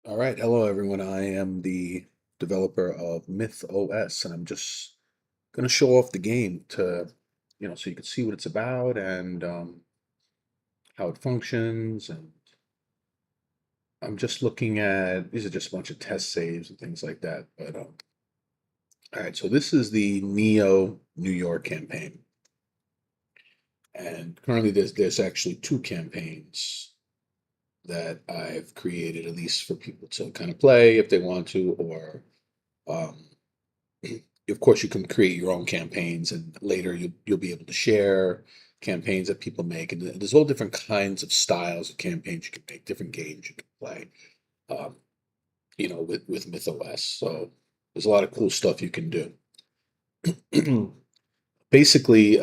All right, hello everyone. I am the developer of Myth OS, and I'm just gonna show off the game so you can see what it's about and how it functions. And I'm just looking at these are just a bunch of test saves and things like that. But all right, so this is the Neo New York campaign, and currently there's actually two campaigns that I've created, at least for people to kind of play if they want to, or um, of course you can create your own campaigns, and later you'll be able to share campaigns that people make, and there's all different kinds of styles of campaigns you can make, different games you can play, um, with MythOS. So there's a lot of cool stuff you can do. Basically,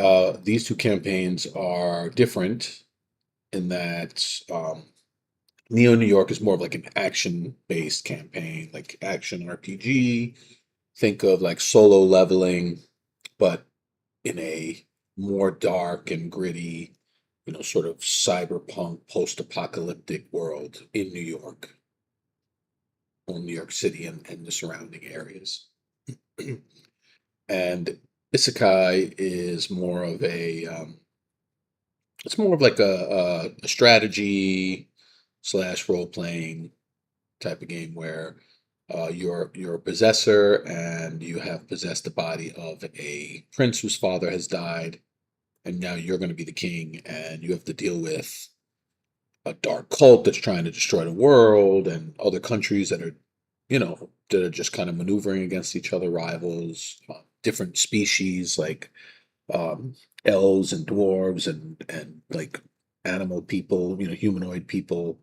these two campaigns are different in that Neo New York is more of like an action-based campaign, like action RPG. Think of like solo leveling, but in a more dark and gritty, sort of cyberpunk post-apocalyptic world in New York or New York City and the surrounding areas. And Isekai is more of it's more of like a strategy slash role playing type of game where you're a possessor and you have possessed the body of a prince whose father has died, and now you're going to be the king, and you have to deal with a dark cult that's trying to destroy the world, and other countries that are just kind of maneuvering against each other, rivals, different species like um, elves and dwarves and like animal people, humanoid people,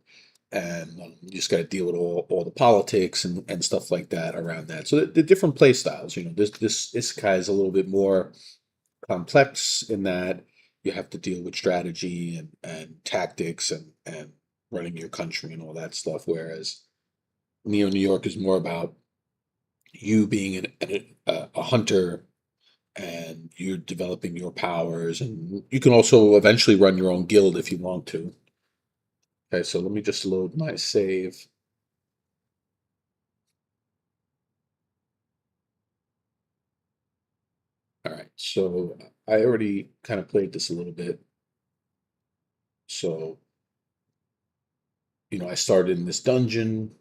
and you just got to deal with all the politics and stuff like that around that. So the different play styles, this Isekai is a little bit more complex in that you have to deal with strategy and tactics and running your country and all that stuff. Whereas Neo New York is more about you being a hunter, and you're developing your powers, and you can also eventually run your own guild if you want to. Okay, so let me just load my save. All right, so I already kind of played this a little bit. So, I started in this dungeon.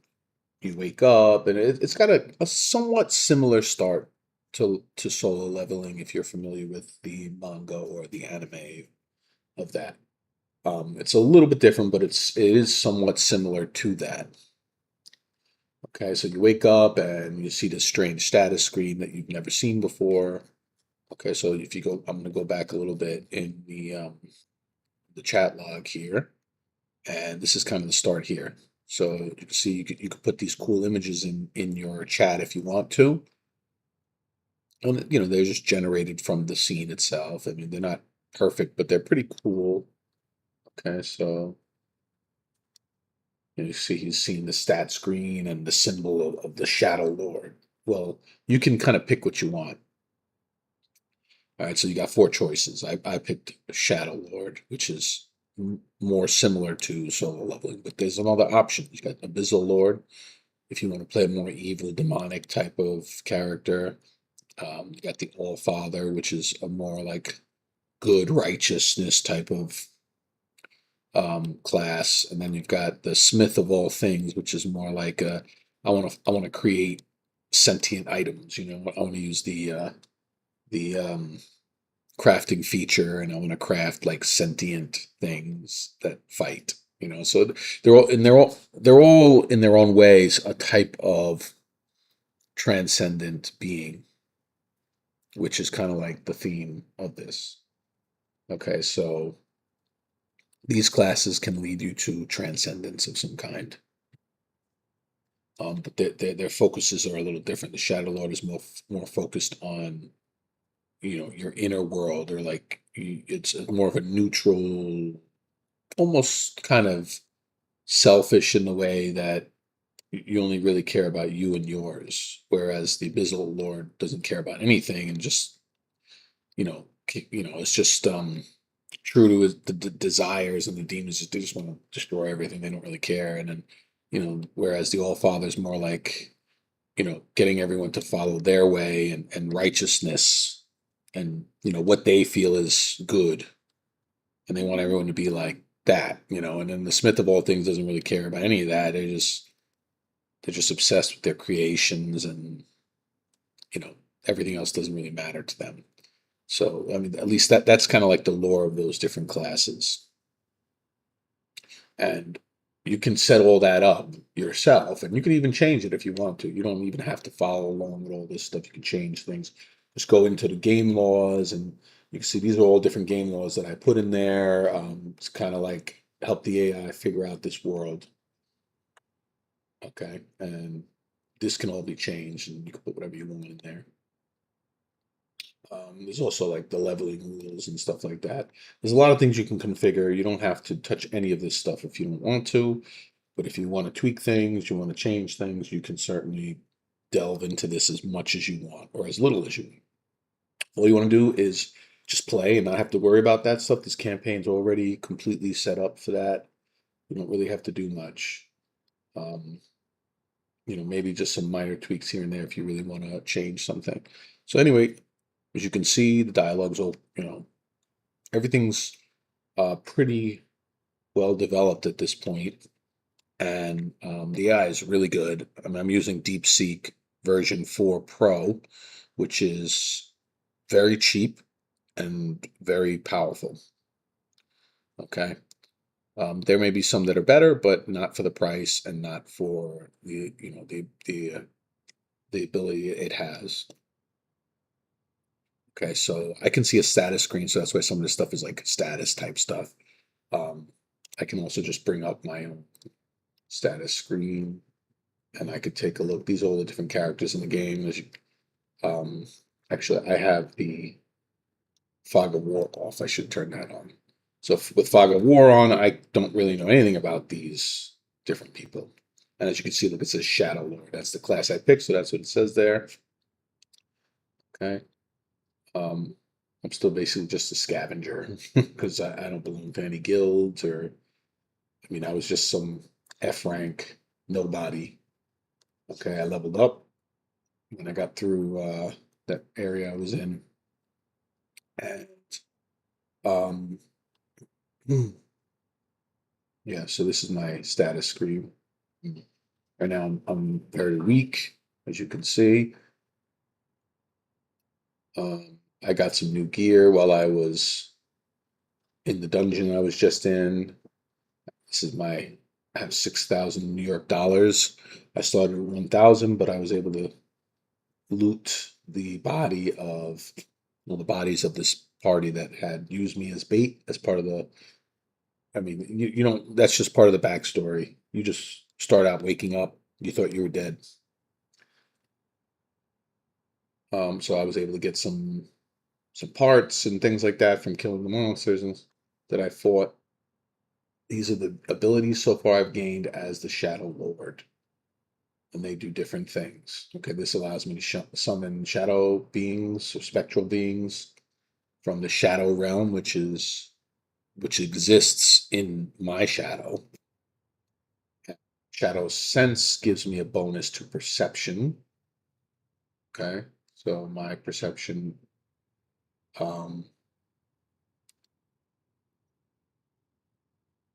You wake up, and it's got a somewhat similar start to solo leveling if you're familiar with the manga or the anime of that. It's a little bit different, but it is somewhat similar to that. Okay, so you wake up and you see this strange status screen that you've never seen before. Okay, so if you go, I'm going to go back a little bit in the chat log here, and this is kind of the start here. So you can see you could put these cool images in your chat if you want to. And they're just generated from the scene itself. I mean, they're not perfect, but they're pretty cool. Okay, so you see he's seeing the stat screen and the symbol of the Shadow Lord. Well, you can kind of pick what you want. All right, so you got four choices. I picked Shadow Lord, which is more similar to solo leveling, but there's another option. You got Abyssal Lord if you want to play a more evil, demonic type of character. You got the All Father, which is a more like good righteousness type of class, and then you've got the Smith of all things, which is more like I want to create sentient items. I want to use the crafting feature, and I want to craft like sentient things that fight. So they're all in their own ways a type of transcendent being, which is kind of like the theme of this. Okay, so these classes can lead you to transcendence of some kind. But their focuses are a little different. The Shadow Lord is more focused on your inner world, or like it's more of a neutral, almost kind of selfish in the way that you only really care about you and yours, whereas the Abyssal Lord doesn't care about anything and just it's just true to his desires, and the demons they just want to destroy everything. They don't really care. And then whereas the All Father's more like, getting everyone to follow their way and righteousness and, what they feel is good. And they want everyone to be like that, and then the Smith of all things doesn't really care about any of that. They're just obsessed with their creations and, you know, everything else doesn't really matter to them. So, I mean, at least that's kind of like the lore of those different classes. And you can set all that up yourself, and you can even change it if you want to. You don't even have to follow along with all this stuff. You can change things. Just go into the game laws, and you can see these are all different game laws that I put in there. It's kind of like help the AI figure out this world. Okay, and this can all be changed, and you can put whatever you want in there. There's also like the leveling rules and stuff like that. There's a lot of things you can configure. You don't have to touch any of this stuff if you don't want to, but if you want to tweak things, you want to change things, you can certainly delve into this as much as you want or as little as you want. All you want to do is just play and not have to worry about that stuff. This campaign's already completely set up for that. You don't really have to do much. Um, maybe just some minor tweaks here and there if you really want to change something. So anyway, as you can see, the dialogue's all, everything's pretty well developed at this point, and the AI is really good. I mean, I'm using DeepSeek version 4 Pro, which is very cheap and very powerful. Okay. There may be some that are better, but not for the price and not for the ability it has. Okay, so I can see a status screen, so that's why some of this stuff is like status type stuff. Um, I can also just bring up my own status screen, and I could take a look. These are all the different characters in the game. Um, Actually, I have the Fog of War off. I should turn that on. So with Fog of War on, I don't really know anything about these different people. And as you can see, look, it says Shadow Lord. That's the class I picked, so that's what it says there. Okay. Um, I'm still basically just a scavenger because I don't belong to any guilds or, I mean, I was just some F rank nobody. Okay, I leveled up when I got through that area I was in. And um, yeah, so this is my status screen. Right now I'm very weak, as you can see. I got some new gear while I was in the dungeon I was just in. This is I have 6,000 New York dollars. I started with 1,000, but I was able to loot the bodies of this party that had used me as bait as part of I mean, you don't, that's just part of the backstory. You just start out waking up, you thought you were dead. So I was able to get some parts and things like that from killing the monsters that I fought. These are the abilities so far I've gained as the Shadow Lord, and they do different things. Okay, this allows me to summon shadow beings or spectral beings from the shadow realm, which exists in my shadow. Shadow sense gives me a bonus to perception. Okay, so my perception, um,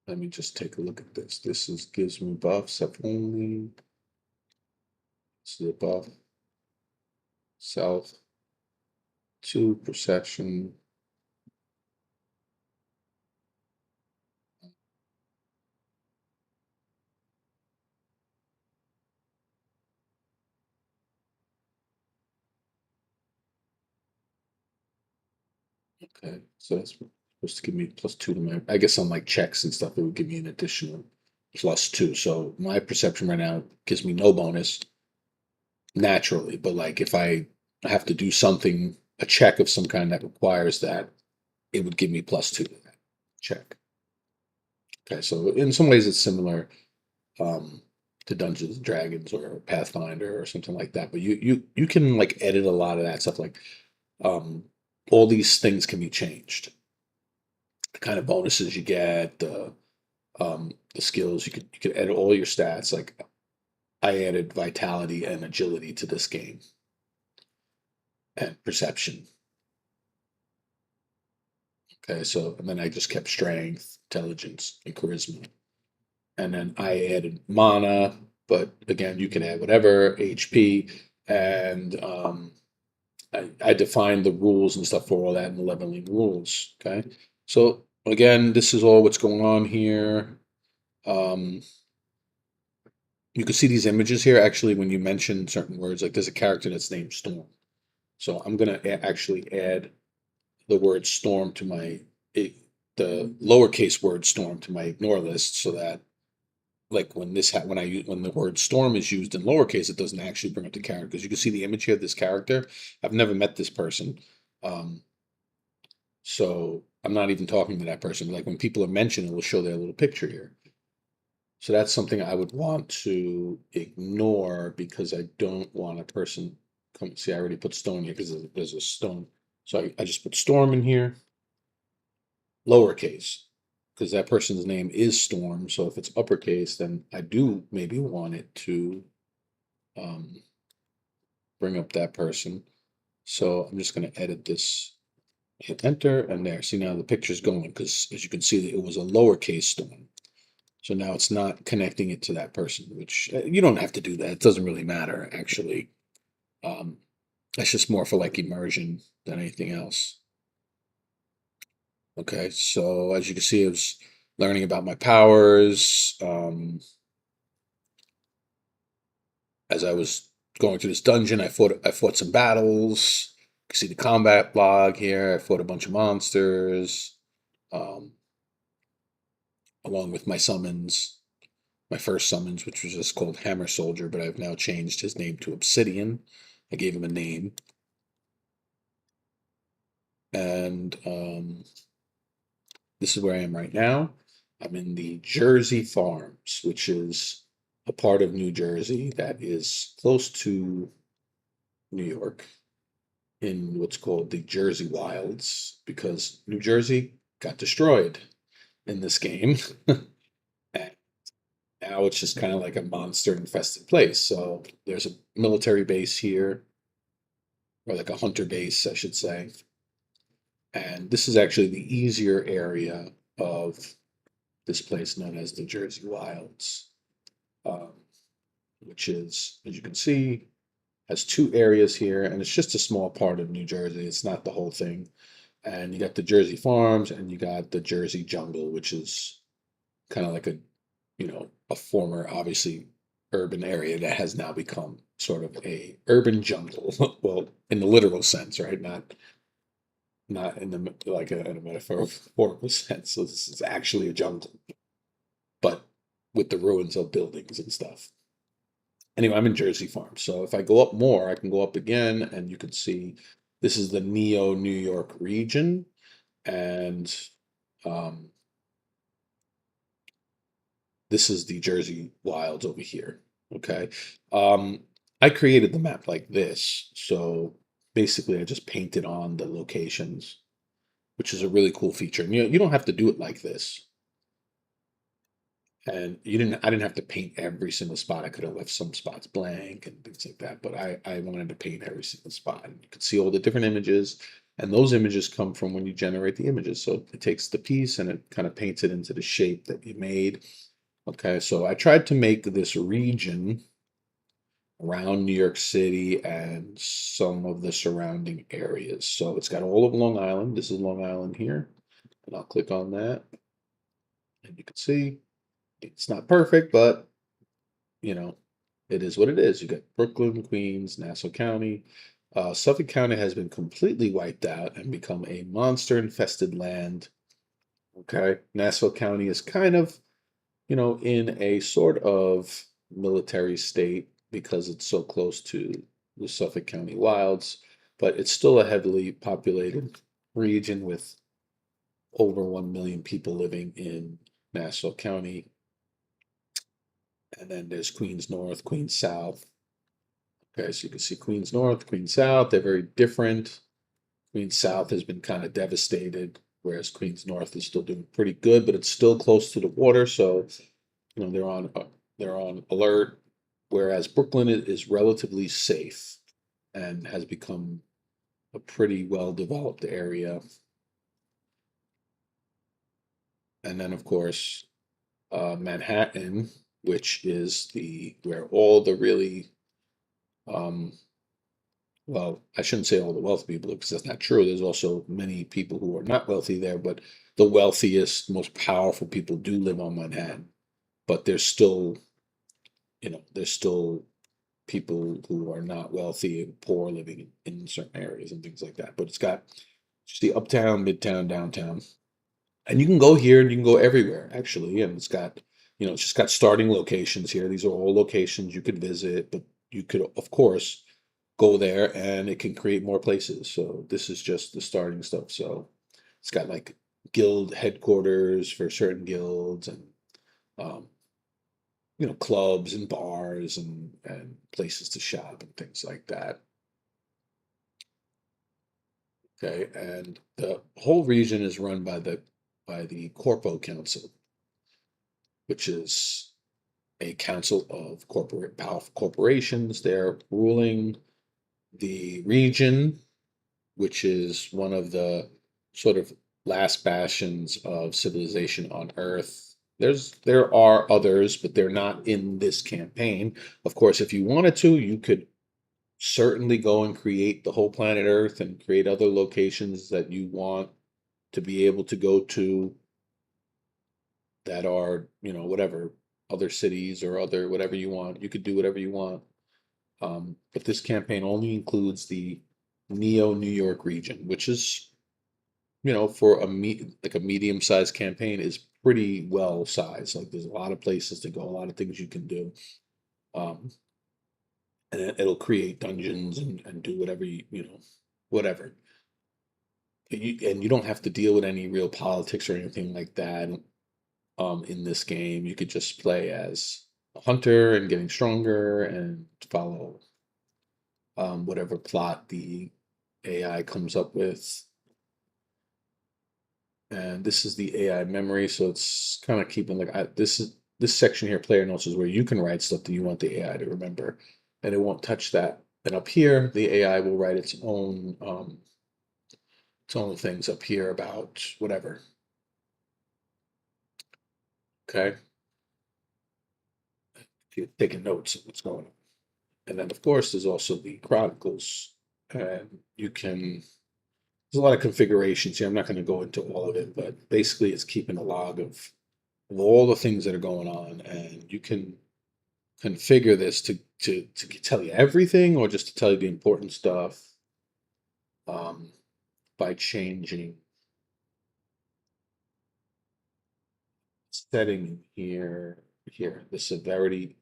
let me just take a look at this. Gives me buffs of only. This is a buff. Self. 2 perception. Okay, so that's supposed to give me +2 to my. I guess on like checks and stuff, it would give me an additional +2. So my perception right now gives me no bonus naturally, but like if I have to do something, a check of some kind that requires that, it would give me +2 to that check. Okay, so in some ways it's similar um, to Dungeons and Dragons or Pathfinder or something like that. But you can like edit a lot of that stuff. Like um, all these things can be changed. The kind of bonuses you get, the skills. You could edit all your stats. Like I added vitality and agility to this game, and perception. Okay, so and then I just kept strength, intelligence, and charisma. And then I added mana, but again, you can add whatever, HP, and I defined the rules and stuff for all that in the leveling rules. Okay, so again, this is all what's going on here. Um, you can see these images here actually when you mention certain words, like there's a character that's named Storm. So I'm gonna actually add the word storm to my the lowercase word storm to my ignore list so that like when when the word storm is used in lowercase, it doesn't actually bring up the character because you can see the image here of this character. I've never met this person. Um, so I'm not even talking to that person. Like when people are mentioned, it will show their little picture here. So that's something I would want to ignore because I don't want a person come see I already put stone here because there's a stone. So I just put storm in here, lowercase, because that person's name is Storm. So if it's uppercase, then I do maybe want it to um, bring up that person. So I'm just going to edit this, hit enter, and there. See now the picture's going because as you can see, it was a lowercase Storm. So now it's not connecting it to that person, which you don't have to do that. It doesn't really matter, actually. Um, that's just more for like immersion than anything else. Okay, so as you can see, I was learning about my powers. As I was going through this dungeon, I fought some battles. You can see the combat log here. I fought a bunch of monsters, um, along with my summons. My first summons, which was just called Hammer Soldier, but I've now changed his name to Obsidian. I gave him a name, and this is where I am right now. I'm in the Jersey Farms, which is a part of New Jersey that is close to New York in what's called the Jersey Wilds because New Jersey got destroyed in this game. And now it's just kind of like a monster infested place. So there's a military base here, or like a hunter base, I should say. And this is actually the easier area of this place known as the Jersey Wilds, um, which is, as you can see, has two areas here, and it's just a small part of New Jersey. It's not the whole thing. And you got the Jersey Farms and you got the Jersey Jungle, which is kind of like a former, obviously, urban area that has now become sort of a urban jungle. Well, in the literal sense, right? Not in the like in a metaphorical sense. So this is actually a jungle, but with the ruins of buildings and stuff. Anyway, I'm in Jersey Farm. So if I go up more, I can go up again and you can see this is the Neo New York region. And um, this is the Jersey Wilds over here. Okay. Um, I created the map like this. So basically, I just painted on the locations, which is a really cool feature. And you don't have to do it like this. And I didn't have to paint every single spot. I could have left some spots blank and things like that. But I wanted to paint every single spot. And you could see all the different images. And those images come from when you generate the images. So it takes the piece and it kind of paints it into the shape that you made. Okay, so I tried to make this region around New York City and some of the surrounding areas. So it's got all of Long Island. This is Long Island here. And I'll click on that. And you can see it's not perfect, but you know, it is what it is. You got Brooklyn, Queens, Nassau County. Suffolk County has been completely wiped out and become a monster infested land. Okay, Nassau County is kind of, in a sort of military state because it's so close to the Suffolk County wilds, but it's still a heavily populated region with over 1 million people living in Nassau County. And then there's Queens North, Queens South. Okay, so you can see Queens North, Queens South, they're very different. Queens South has been kind of devastated. whereas Queens North is still doing pretty good, but it's still close to the water, so they're on alert. Whereas Brooklyn is relatively safe and has become a pretty well developed area. And then, of course, Manhattan, which is the where all the really um, well, I shouldn't say all the wealthy people because that's not true. There's also many people who are not wealthy there, but the wealthiest, most powerful people do live on Manhattan. But there's still, there's still people who are not wealthy and poor living in certain areas and things like that. But it's got just the uptown, midtown, downtown, and you can go here and you can go everywhere actually. And it's got, it's just got starting locations here. These are all locations you could visit, but you could, of course, go there and it can create more places. So this is just the starting stuff. So it's got like guild headquarters for certain guilds and um, clubs and bars and places to shop and things like that. Okay, and the whole region is run by the Corpo Council, which is a council of powerful corporations. They're ruling the region, which is one of the sort of last bastions of civilization on Earth. There are others, but they're not in this campaign. Of course, if you wanted to, you could certainly go and create the whole planet Earth and create other locations that you want to be able to go to that are, whatever, other cities or other whatever you want. You could do whatever you want. But this campaign only includes the Neo New York region, which is, for like a medium-sized campaign is pretty well sized. Like there's a lot of places to go, a lot of things you can do. Um, and it'll create dungeons and do whatever whatever. And you don't have to deal with any real politics or anything like that. In this game, you could just play as a hunter and getting stronger and follow whatever plot the AI comes up with. And this is the AI memory, so it's kind of keeping this section here, player notes, is where you can write stuff that you want the AI to remember, and it won't touch that. And up here, the AI will write its own things up here about whatever. Okay, if you're taking notes of what's going on. And then, of course, there's also the chronicles, and there's a lot of configurations here. I'm not going to go into all of it, but basically, it's keeping a log of all the things that are going on, and you can configure this to tell you everything or just to tell you the important stuff um, by changing setting here, the severity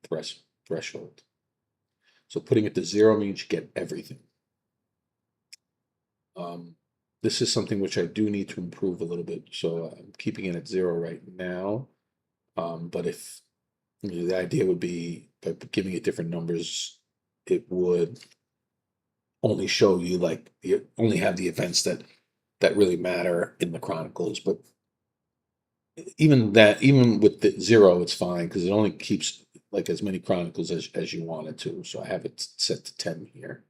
threshold. So putting it to 0 means you get everything. Um, this is something which I do need to improve a little bit, so I'm keeping it at 0 right now. But if the idea would be by giving it different numbers, it would only show you like you only have the events that really matter in the chronicles. But even with the 0, it's fine because it only keeps like as many chronicles as you want it to. So I have it set to 10 here.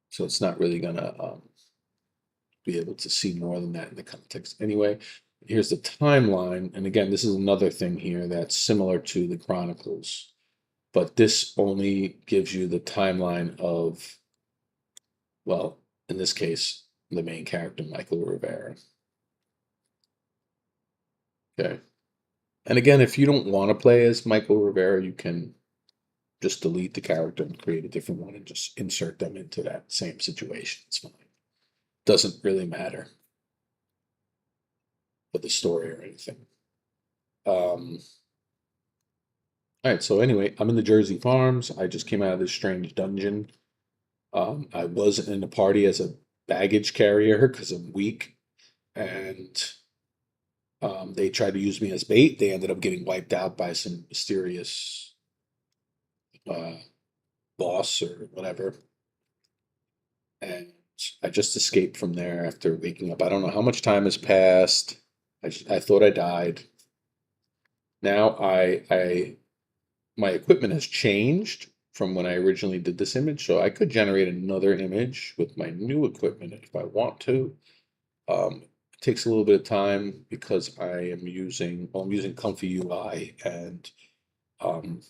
So it's not really gonna be able to see more than that in the context. Anyway, here's the timeline. And again, this is another thing here that's similar to the chronicles, but this only gives you the timeline of, well, in this case, the main character, Michael Rivera. Okay. And again, if you don't want to play as Michael Rivera, you can just delete the character and create a different one and just insert them into that same situation. It's fine. Doesn't really matter for the story or anything. All right, so anyway, I'm in the Jersey Farms. I just came out of this strange dungeon. I was in a party as a baggage carrier because I'm weak, and they tried to use me as bait. They ended up getting wiped out by some mysterious uh, boss or whatever. And I just escaped from there after waking up. I don't know how much time has passed. I thought I died. Now my equipment has changed from when I originally did this image, so I could generate another image with my new equipment if I want to. It takes a little bit of time because I'm using Comfy UI, and um,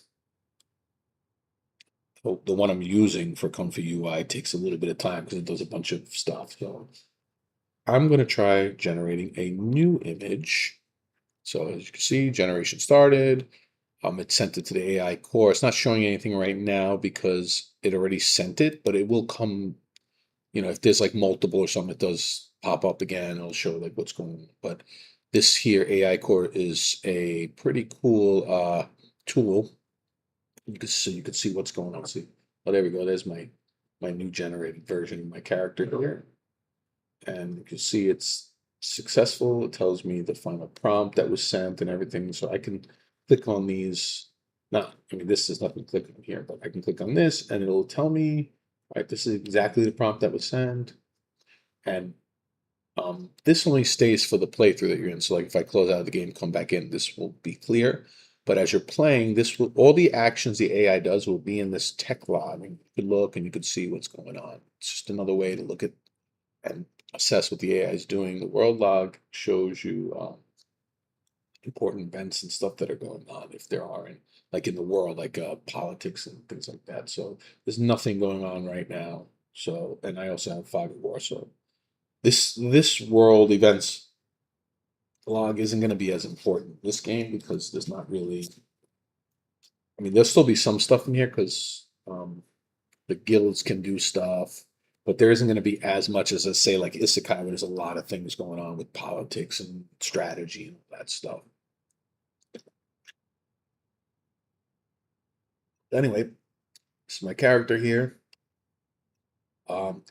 the one I'm using for Comfy UI takes a little bit of time because it does a bunch of stuff. So I'm going to try generating a new image. So as you can see, generation started. It sent it to the AI core. It's not showing anything right now because it already sent it, but it will come, if there's like multiple or something, it does pop up again. It'll show like what's going on. But this here AI core is a pretty cool tool. You can see what's going on. See, oh, there we go. There's my new generated version of my character here. And you can see it's successful. It tells me the final prompt that was sent and everything. So I can click on these. Not, I mean, this is nothing to click on here, but I can click on this and it'll tell me, right, this is exactly the prompt that was sent. And this only stays for the playthrough that you're in. So like if I close out of the game, come back in, this will be clear. But as you're playing, all the actions the AI does will be in this tech log. And you could look and you could see what's going on. It's just another way to look at and assess what the AI is doing. The world log shows you important events and stuff that are going on, if there are, like in the world, like politics and things like that. So there's nothing going on right now. So, and I also have Fog of War. So this world events log isn't going to be as important in this game because there's not really. I mean, there'll still be some stuff in here because the guilds can do stuff, but there isn't going to be as much as, let's say, like Isekai, where there's a lot of things going on with politics and strategy and all that stuff. Anyway, this is my character here.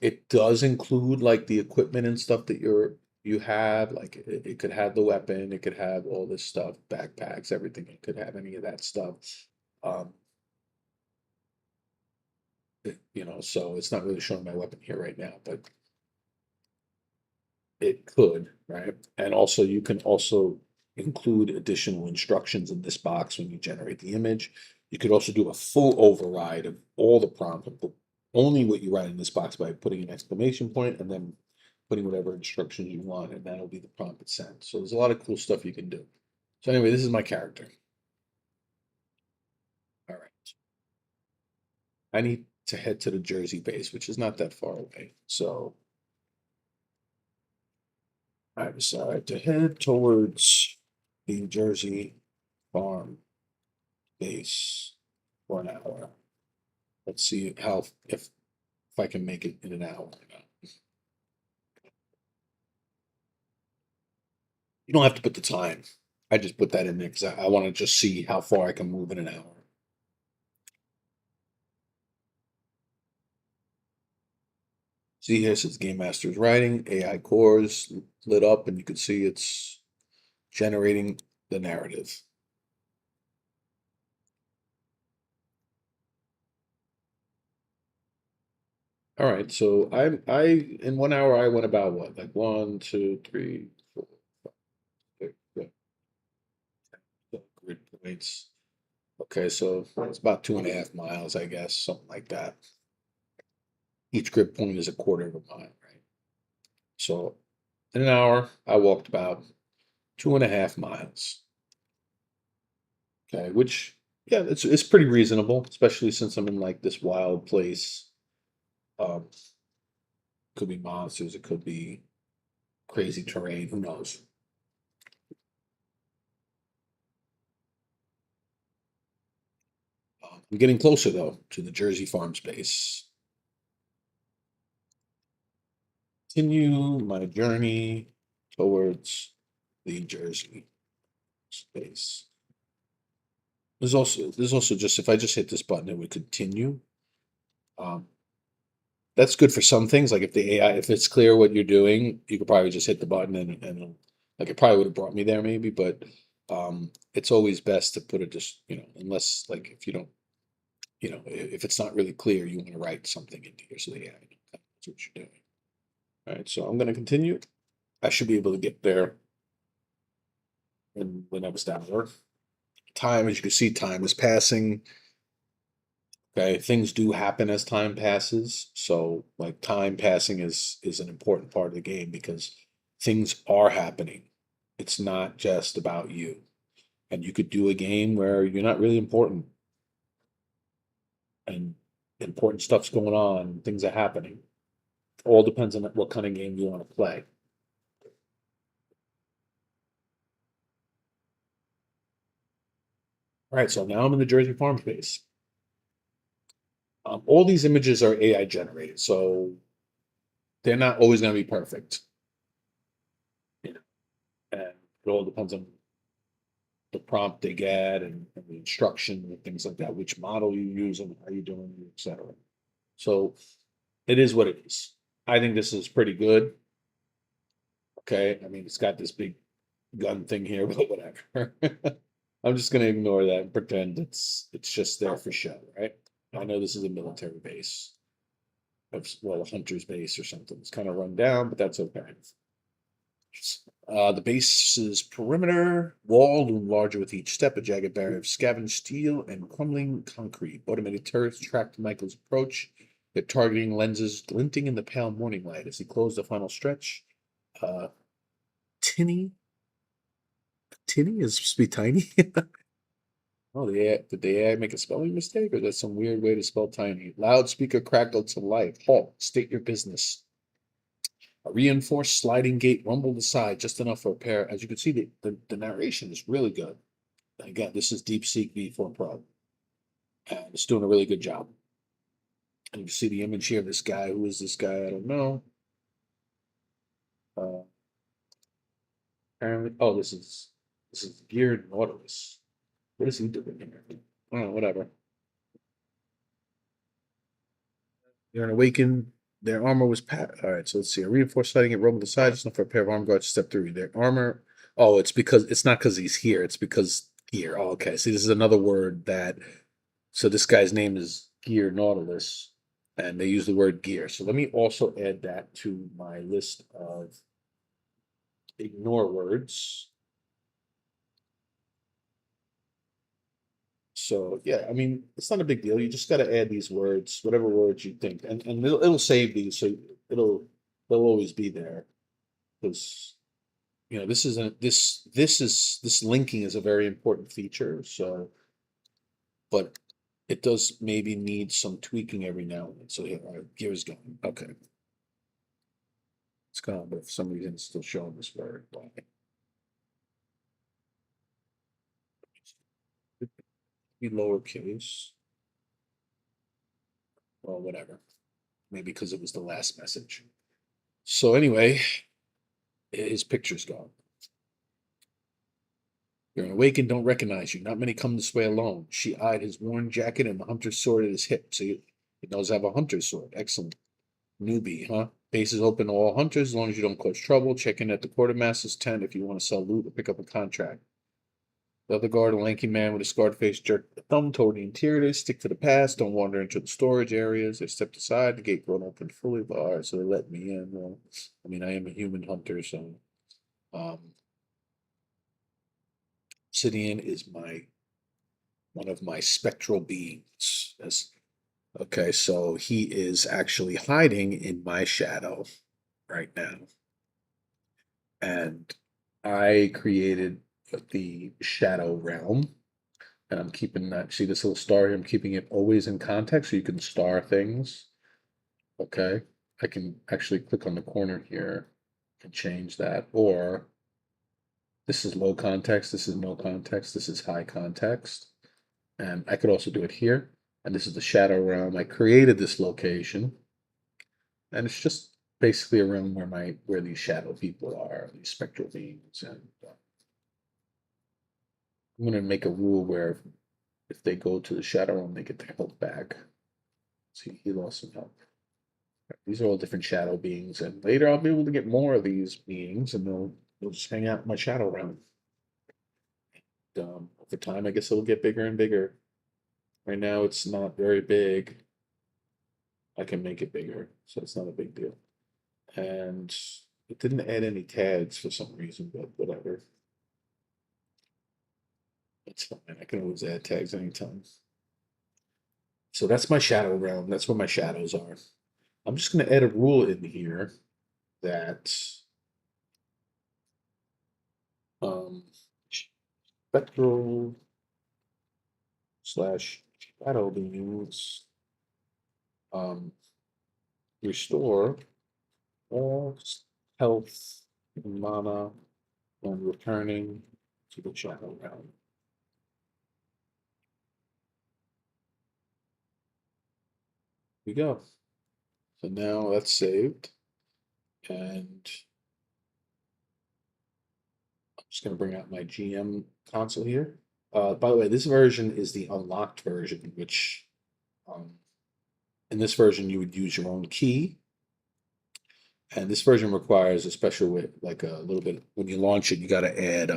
It does include like the equipment and stuff that you have. Like it could have the weapon, it could have all this stuff, backpacks, everything. It could have any of that stuff. Um, so it's not really showing my weapon here right now, but it could, right? And also you can also include additional instructions in this box when you generate the image. You could also do a full override of all the prompt, but only what you write in this box by putting an exclamation point and then putting whatever instructions you want, and that'll be the prompt it sent. So there's a lot of cool stuff you can do. So anyway, this is my character. All right. I need to head to the Jersey base, which is not that far away. So I decide to head towards the Jersey farm base for an hour. Let's see if I can make it in an hour or not. You don't have to put the time. I just put that in there because I want to just see how far I can move in an hour. See here, says Game Master's writing, AI cores lit up, and you can see it's generating the narrative. All right, so I in 1 hour I went about what, like 1, 2, 3, 4, 5, 6, 7 grid points. Okay, so it's about 2.5 miles, I guess, something like that. Each grid point is a quarter of a mile, right? So in an hour, I walked about 2.5 miles. Okay, which yeah, it's pretty reasonable, especially since I'm in like this wild place. Um, could be monsters, it could be crazy terrain, who knows? I'm getting closer though to the Jersey farm space. Continue my journey towards the Jersey space. There's also just if I just hit this button, it would continue. Um, that's good for some things. Like if the AI, if it's clear what you're doing, you could probably just hit the button like it probably would have brought me there maybe, but it's always best to put it just, unless like if you don't, if it's not really clear, you want to write something into here so the AI knows what you're doing. All right, so I'm going to continue. I should be able to get there in the next hour. Time, as you can see, time is passing. Okay, things do happen as time passes. So, like, time passing is an important part of the game because things are happening. It's not just about you. And you could do a game where you're not really important and important stuff's going on, things are happening. All depends on what kind of game you want to play. All right, so now I'm in the Jersey Farms base. All these images are AI generated, so they're not always going to be perfect. You know, and it all depends on the prompt they get and the instruction and things like that, which model you use and how you're doing it, etc. So it is what it is. I think this is pretty good. Okay, I mean it's got this big gun thing here, but whatever. I'm just gonna ignore that and pretend it's just there for show, right? I know this is a military base, well, a hunter's base or something. It's kind of run down, but that's okay. The base's perimeter wall loomed larger with each step, a jagged barrier of scavenged steel and crumbling concrete. Automated turrets tracked Michael's approach, their targeting lenses glinting in the pale morning light as he closed the final stretch. Uh, Tinny? Tinny is supposed to be tiny? Oh, did the AI make a spelling mistake, or that's some weird way to spell tiny? Loudspeaker crackled to life. Halt, state your business. A reinforced sliding gate rumbled aside just enough for a pair. As you can see, the narration is really good. Again, this is DeepSeek V4 Pro, and it's doing a really good job. And you see the image here of this guy. Who is this guy? I don't know. Uh, apparently, oh, this is Geared Nautilus. What is he doing here? Oh, whatever. You're an awakened. Their armor was pat. All right, so let's see. A reinforced sliding gate rumbled aside just enough for a pair of armed guards to step through. Their armor. Oh, it's not because he's here. It's because gear. Oh, okay. See, this is another word that. So this guy's name is Gear Nautilus, and they use the word gear. So let me also add that to my list of ignore words. So yeah, I mean, it's not a big deal. You just got to add these words, whatever words you think, and it'll save these, so it'll they'll always be there because this isn't this linking is a very important feature. So, but it does maybe need some tweaking every now and then. So here, all right, gears going. Okay, it's gone, but for some reason it's still showing this word. Why? Be lowercase. Well, whatever. Maybe because it was the last message. So anyway, his picture's gone. You're an awakened, don't recognize you. Not many come this way alone. She eyed his worn jacket and the hunter's sword at his hip. So he knows I have a hunter's sword. Excellent. Newbie, huh? Base is open to all hunters as long as you don't cause trouble. Check in at the quartermaster's tent if you want to sell loot or pick up a contract. The other guard, a lanky man with a scarred face, jerked a thumb toward the interior. Stick to the past. Don't wander into the storage areas. They stepped aside. The gate rolled open fully. All right, so they let me in. Well, I mean, I am a human hunter, so um, Obsidian is one of my spectral beings. Okay, so he is actually hiding in my shadow right now. And I created the shadow realm. And I'm keeping that. See this little star here? I'm keeping it always in context so you can star things. Okay. I can actually click on the corner here and change that. Or this is low context, this is no context, this is high context. And I could also do it here. And this is the shadow realm. I created this location. And it's just basically a realm where these shadow people are, these spectral beings. And I'm gonna make a rule where if they go to the shadow realm, they get their health back. See, he lost some health. These are all different shadow beings, and later I'll be able to get more of these beings, and they'll just hang out in my shadow realm. Over time, I guess it'll get bigger and bigger. Right now, it's not very big. I can make it bigger, so it's not a big deal. and it didn't add any tags for some reason, but whatever. It's fine. I can always add tags anytime. So that's my shadow realm. That's where my shadows are. I'm just going to add a rule in here that um, spectral slash shadow beings um, restore all health and mana when returning to the shadow realm. Here we go. So now that's saved, and I'm just going to bring out my GM console here. By the way, this version is the unlocked version, which um, in this version you would use your own key, and this version requires a special way, like a little bit. When you launch it, you got to add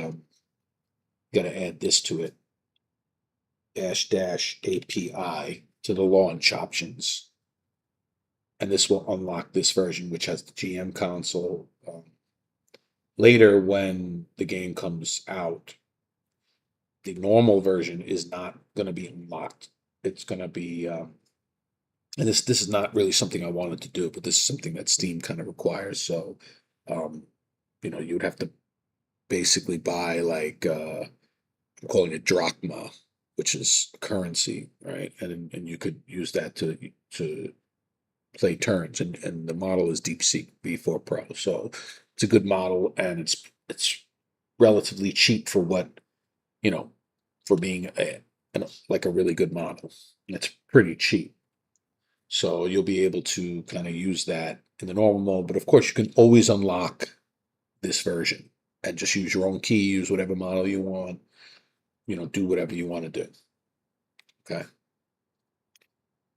this to it, dash dash API to the launch options, and this will unlock this version, which has the GM console. Later, when the game comes out, the normal version is not going to be unlocked. It's going to be, and this is not really something I wanted to do, but this is something that Steam kind of requires. So, um, you would have to basically buy like I'm calling it drachma, which is currency, right? And you could use that to play turns, and the model is DeepSeek V4 Pro, so it's a good model, and it's relatively cheap for what you know for being like a really good model. It's pretty cheap, so you'll be able to kind of use that in the normal mode. But of course, you can always unlock this version and just use your own key, use whatever model you want, do whatever you want to do. Okay.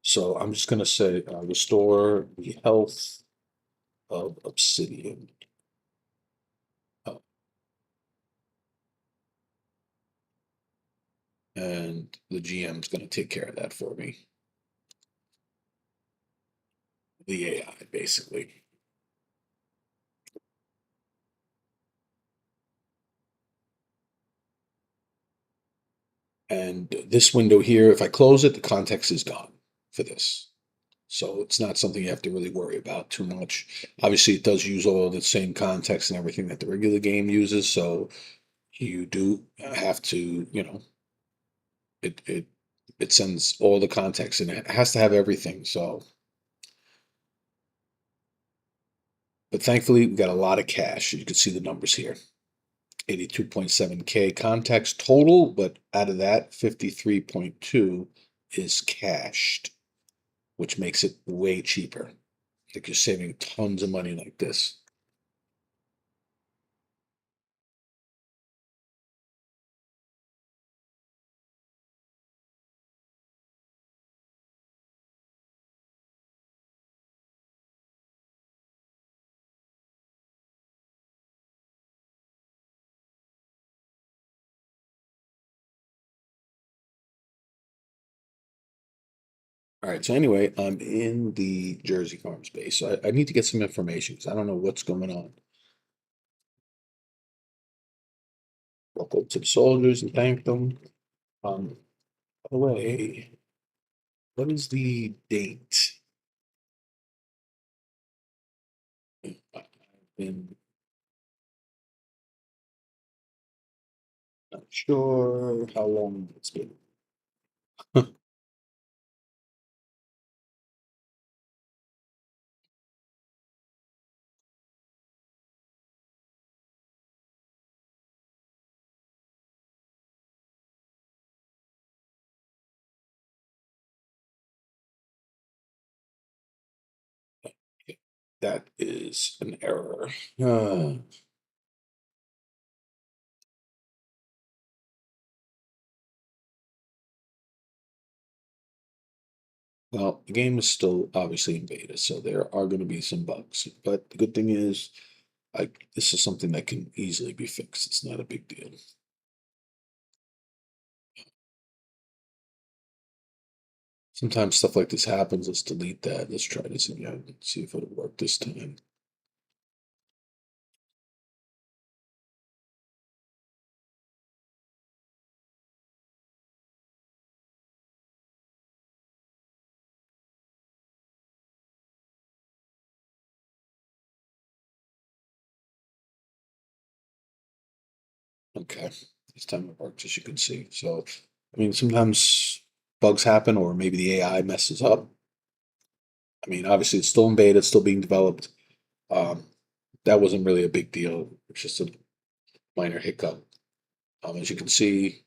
So I'm just going to say restore the health of obsidian. Uh, and the GM's going to take care of that for me. The AI, basically. And this window here, if I close it, the context is gone for this. So it's not something you have to really worry about too much. Obviously, it does use all the same context and everything that the regular game uses. So you do have to, it it sends all the context and it has to have everything. So, but thankfully, we got a lot of cash. You can see the numbers here. 82.7K context total, but out of that, 53.2 is cached, which makes it way cheaper. Like you're saving tons of money like this. All right, so anyway, I'm in the Jersey Farms base. So I need to get some information because I don't know what's going on. Walk up to the soldiers and thank them. By the way, what is the date? I've been not sure how long it's been. That is an error. Well, the game is still obviously in beta, so there are going to be some bugs. But the good thing is, this is something that can easily be fixed. It's not a big deal. Sometimes stuff like this happens. Let's delete that. Let's try this again. See if it'll work this time. Okay, this time it worked, as you can see. So, I mean, sometimes bugs happen, or maybe the AI messes up. I mean, obviously, it's still in beta, it's still being developed. Um, that wasn't really a big deal. It's just a minor hiccup. As you can see,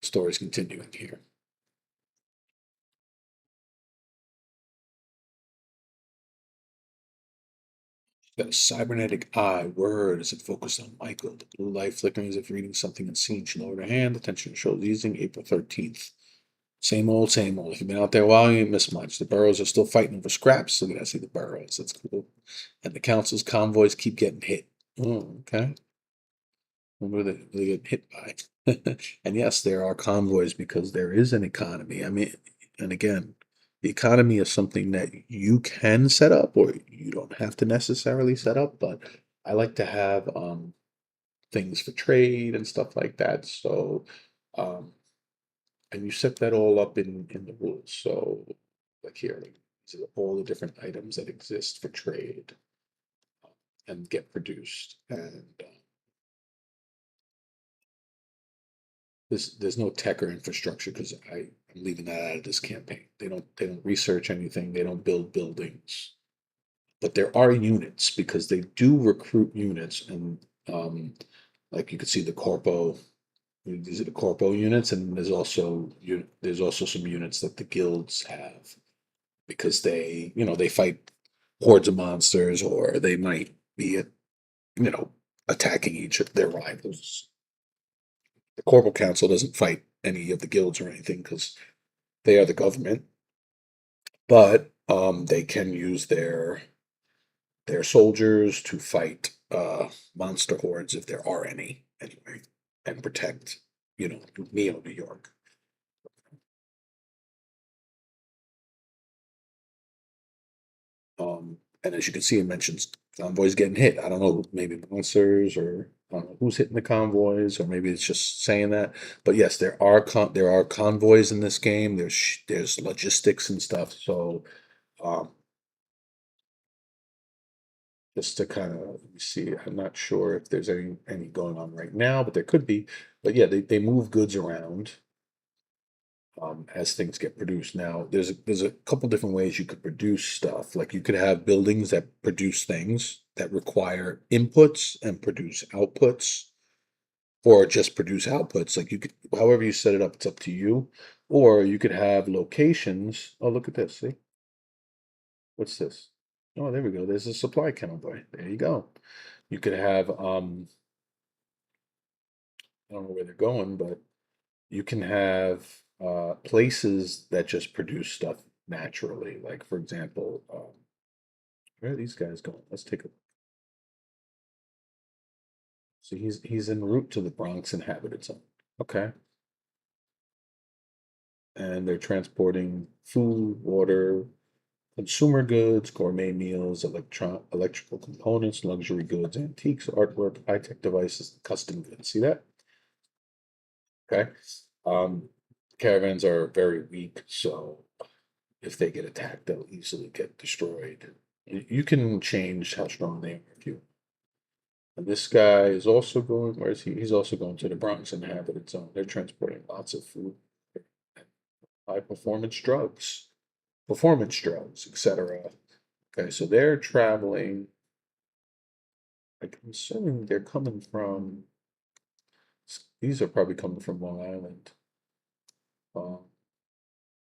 the story's continuing here. Got a cybernetic eye. Word as it focused on Michael. The blue light flickering as if reading something unseen. She lowered her hand. Attention shows easing. April 13th. Same old, same old. If you've been out there a while, you ain't missed much. The Burrows are still fighting over scraps. Look at that. See the Burrows. That's cool. And the council's convoys keep getting hit. Oh, okay. Wonder what they get hit by. And yes, there are convoys because there is an economy. I mean, and again, the economy is something that you can set up or you don't have to necessarily set up, but I like to have things for trade and stuff like that. So um and you set that all up in the rules. So like here, like, these are all the different items that exist for trade and get produced. And there's no tech or infrastructure because I'm leaving that out of this campaign. They don't research anything. They don't build buildings, but there are units because they do recruit units and like you could see the corpo. These are the corpo units, and there's also some units that the guilds have because they fight hordes of monsters or they might be attacking each of their rivals. The corporal council doesn't fight any of the guilds or anything because they are the government, but they can use their soldiers to fight monster hordes if there are any anyway, and protect Neo New York. And as you can see, it mentions convoys getting hit. I don't know, maybe monsters or I don't know who's hitting the convoys, or maybe it's just saying that. But yes, there are convoys in this game. There's logistics and stuff. So um, just to kind of see, I'm not sure if there's any going on right now, but there could be. But yeah, they move goods around as things get produced. Now, there's a couple different ways you could produce stuff. Like you could have buildings that produce things that require inputs and produce outputs, or just produce outputs. Like you could, however you set it up, it's up to you. Or you could have locations. Oh, look at this. See, what's this? Oh, there we go. There's a supply convoy. There you go. You could have I don't know where they're going, but you can have places that just produce stuff naturally. Like for example, where are these guys going? Let's take a see. He's en route to the Bronx inhabited zone. Okay, and they're transporting food, water, consumer goods, gourmet meals, electrical components, luxury goods, antiques, artwork, high-tech devices, custom goods. See that? Okay. Um, caravans are very weak, so if they get attacked, they'll easily get destroyed. You can change how strong they are if you. And this guy is also going. Where is he? He's also going to the Bronx inhabited zone. They're transporting lots of food, high performance drugs, etc. Okay, so they're traveling. Like, I'm assuming they're coming from. These are probably coming from Long Island. Um,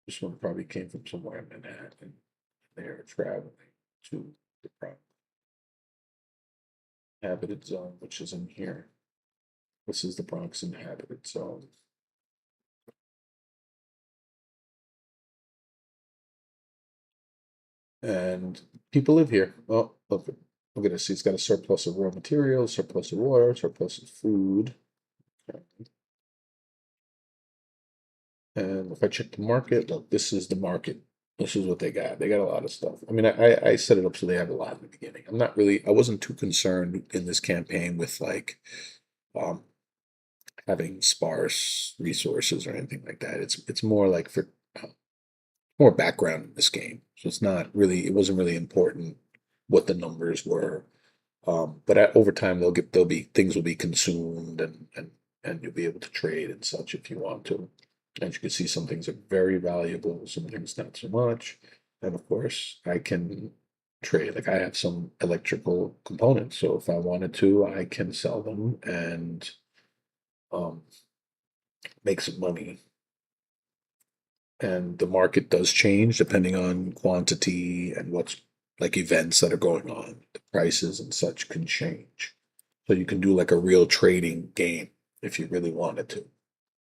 this one probably came from somewhere in Manhattan. They're traveling to the Bronx inhabited zone, which is in here. This is the Bronx inhabited zone. And people live here. Oh, look at this. He's got a surplus of raw materials, surplus of water, surplus of food. Okay. And if I check the market, look, this is the market. This is what they got. They got a lot of stuff. I mean, I set it up so they have a lot in the beginning. I wasn't too concerned in this campaign with like um having sparse resources or anything like that. It's more like for uh, more background in this game. So it wasn't really important what the numbers were. But over time, they'll be things will be consumed and and you'll be able to trade and such if you want to. As you can see, some things are very valuable, some things not so much. And of course, I can trade. Like I have some electrical components, so if I wanted to, I can sell them and um, make some money. And the market does change depending on quantity and what's like events that are going on. The prices and such can change. So you can do like a real trading game if you really wanted to.